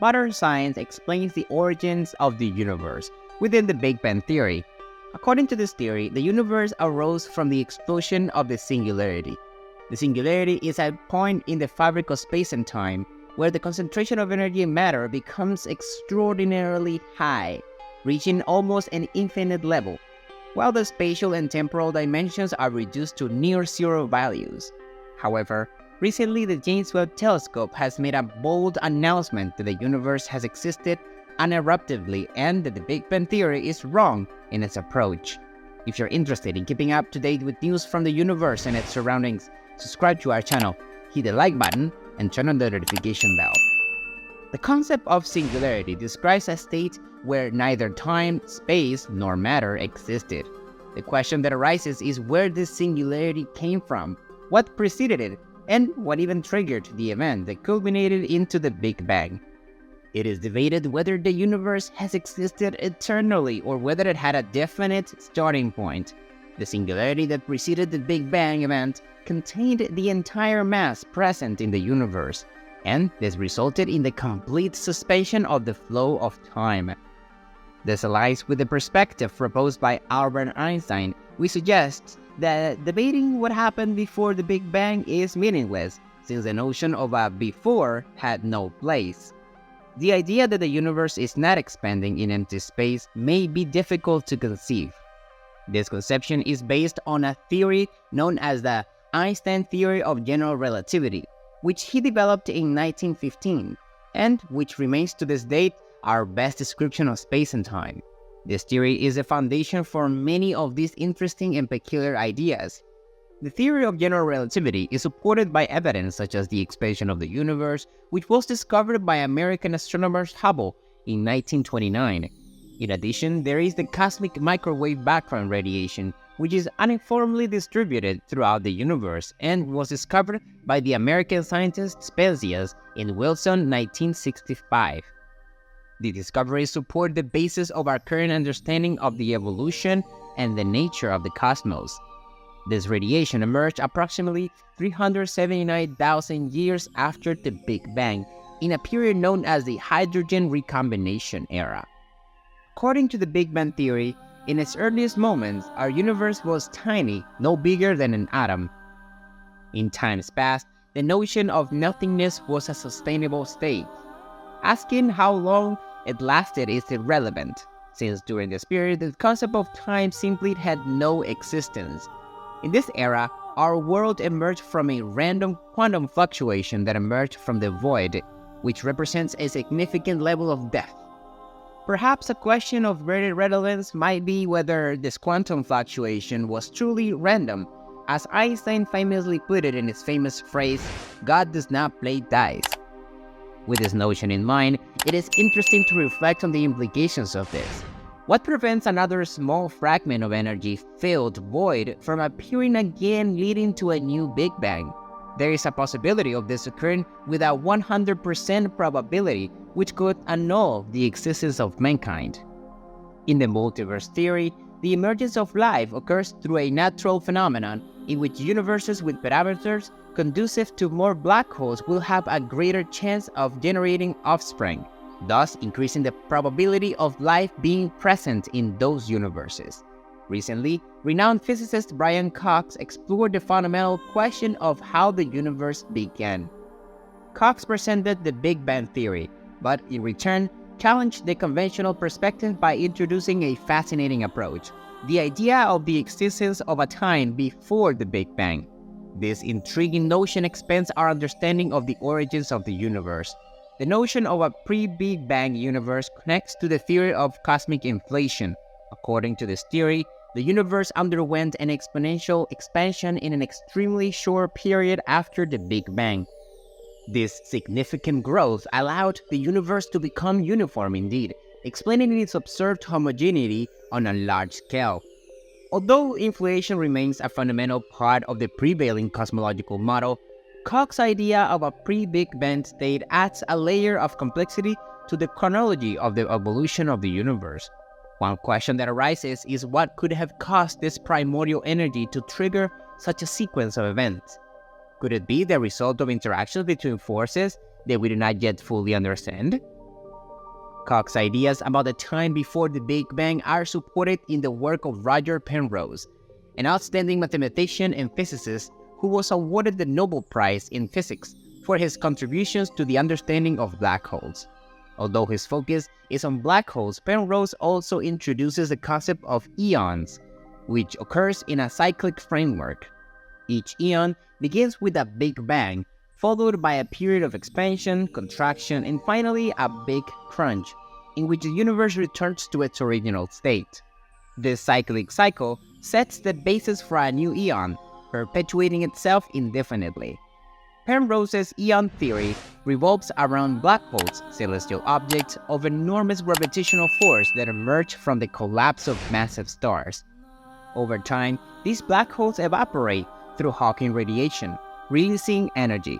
modern science explains the origins of the universe within the Big Bang theory. According to this theory, the universe arose from the explosion of the singularity. The singularity is a point in the fabric of space and time where the concentration of energy and matter becomes extraordinarily high, reaching almost an infinite level, while the spatial and temporal dimensions are reduced to near-zero values. However, recently the James Webb Telescope has made a bold announcement that the universe has existed uninterruptedly and that the Big Bang theory is wrong in its approach. If you're interested in keeping up to date with news from the universe and its surroundings, subscribe to our channel, hit the like button, and turn on the notification bell. The concept of singularity describes a state where neither time, space, nor matter existed. The question that arises is where this singularity came from, what preceded it, and what even triggered the event that culminated into the Big Bang. It is debated whether the universe has existed eternally or whether it had a definite starting point. The singularity that preceded the Big Bang event contained the entire mass present in the universe, and this resulted in the complete suspension of the flow of time. This aligns with the perspective proposed by Albert Einstein, which suggests that debating what happened before the Big Bang is meaningless, since the notion of a before had no place. The idea that the universe is not expanding in empty space may be difficult to conceive. This conception is based on a theory known as the Einstein theory of general relativity, which he developed in 1915, and which remains to this date our best description of space and time. This theory is the foundation for many of these interesting and peculiar ideas. The theory of general relativity is supported by evidence such as the expansion of the universe, which was discovered by American astronomer Hubble in 1929. In addition, there is the cosmic microwave background radiation, which is uniformly distributed throughout the universe and was discovered by the American scientist Spenzias in Wilson 1965. The discoveries support the basis of our current understanding of the evolution and the nature of the cosmos. This radiation emerged approximately 379,000 years after the Big Bang, in a period known as the hydrogen recombination era. According to the Big Bang theory, in its earliest moments, our universe was tiny, no bigger than an atom. In times past, the notion of nothingness was a sustainable state. Asking how long it lasted is irrelevant, since during this period the concept of time simply had no existence. In this era, our world emerged from a random quantum fluctuation that emerged from the void, which represents a significant level of death. Perhaps a question of greater relevance might be whether this quantum fluctuation was truly random, as Einstein famously put it in his famous phrase, "God does not play dice." With this notion in mind, it is interesting to reflect on the implications of this. What prevents another small fragment of energy-filled void from appearing again, leading to a new Big Bang? There is a possibility of this occurring with a 100% probability, which could annul the existence of mankind. In the multiverse theory, the emergence of life occurs through a natural phenomenon in which universes with parameters conducive to more black holes will have a greater chance of generating offspring, thus increasing the probability of life being present in those universes. Recently, renowned physicist Brian Cox explored the fundamental question of how the universe began. Cox presented the Big Bang theory, but in return, challenged the conventional perspective by introducing a fascinating approach, the idea of the existence of a time before the Big Bang. This intriguing notion expands our understanding of the origins of the universe. The notion of a pre-Big Bang universe connects to the theory of cosmic inflation. According to this theory, the universe underwent an exponential expansion in an extremely short period after the Big Bang. This significant growth allowed the universe to become uniform indeed, explaining its observed homogeneity on a large scale. Although inflation remains a fundamental part of the prevailing cosmological model, Koch's idea of a pre-Big Bang state adds a layer of complexity to the chronology of the evolution of the universe. One question that arises is what could have caused this primordial energy to trigger such a sequence of events? Could it be the result of interactions between forces that we do not yet fully understand? Koch's ideas about the time before the Big Bang are supported in the work of Roger Penrose, an outstanding mathematician and physicist who was awarded the Nobel Prize in Physics for his contributions to the understanding of black holes. Although his focus is on black holes, Penrose also introduces the concept of eons, which occurs in a cyclic framework. Each eon begins with a Big Bang, followed by a period of expansion, contraction, and finally a big crunch, in which the universe returns to its original state. This cyclic cycle sets the basis for a new eon, perpetuating itself indefinitely. Penrose's eon theory revolves around black holes, celestial objects of enormous gravitational force that emerge from the collapse of massive stars. Over time, these black holes evaporate through Hawking radiation, releasing energy.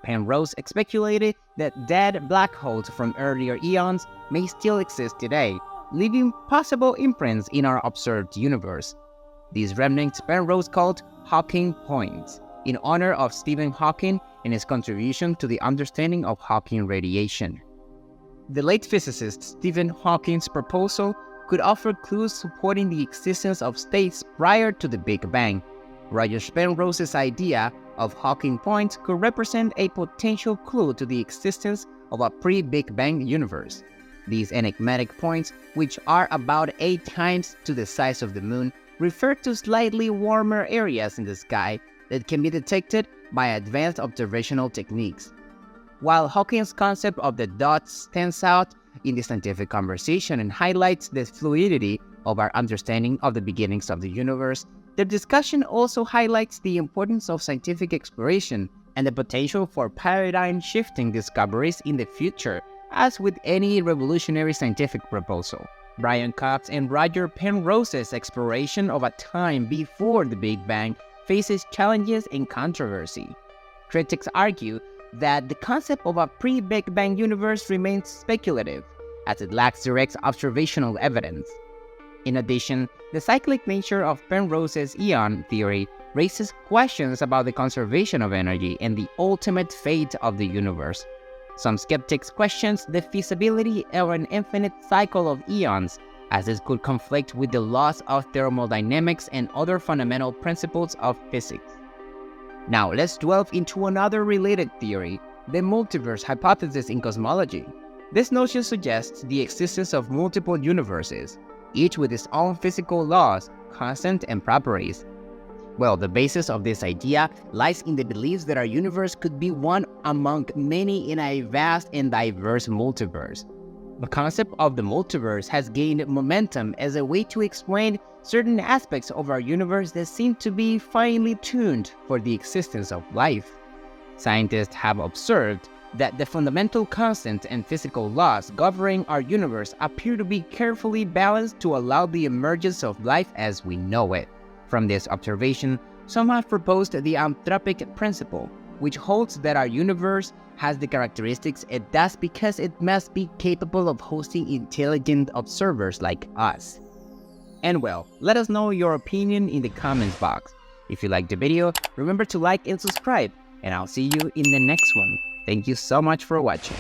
Penrose speculated that dead black holes from earlier eons may still exist today, leaving possible imprints in our observed universe. These remnants Penrose called Hawking points, in honor of Stephen Hawking and his contribution to the understanding of Hawking radiation. The late physicist Stephen Hawking's proposal could offer clues supporting the existence of states prior to the Big Bang. Roger Penrose's idea of Hawking points could represent a potential clue to the existence of a pre-Big Bang universe. These enigmatic points, which are about 8 times to the size of the Moon, refer to slightly warmer areas in the sky that can be detected by advanced observational techniques. While Hawking's concept of the dots stands out in the scientific conversation and highlights the fluidity of our understanding of the beginnings of the universe, the discussion also highlights the importance of scientific exploration and the potential for paradigm-shifting discoveries in the future, as with any revolutionary scientific proposal. Brian Cox and Roger Penrose's exploration of a time before the Big Bang faces challenges and controversy. Critics argue that the concept of a pre-Big Bang universe remains speculative, as it lacks direct observational evidence. In addition, the cyclic nature of Penrose's eon theory raises questions about the conservation of energy and the ultimate fate of the universe. Some skeptics question the feasibility of an infinite cycle of eons, as this could conflict with the laws of thermodynamics and other fundamental principles of physics. Now let's delve into another related theory, the multiverse hypothesis in cosmology. This notion suggests the existence of multiple universes, each with its own physical laws, constant and properties. Well, the basis of this idea lies in the beliefs that our universe could be one among many in a vast and diverse multiverse. The concept of the multiverse has gained momentum as a way to explain certain aspects of our universe that seem to be finely tuned for the existence of life. Scientists have observed that the fundamental constant and physical laws governing our universe appear to be carefully balanced to allow the emergence of life as we know it. From this observation, some have proposed the anthropic principle, which holds that our universe has the characteristics it does because it must be capable of hosting intelligent observers like us. And well, let us know your opinion in the comments box. If you liked the video, remember to like and subscribe, and I'll see you in the next one. Thank you so much for watching.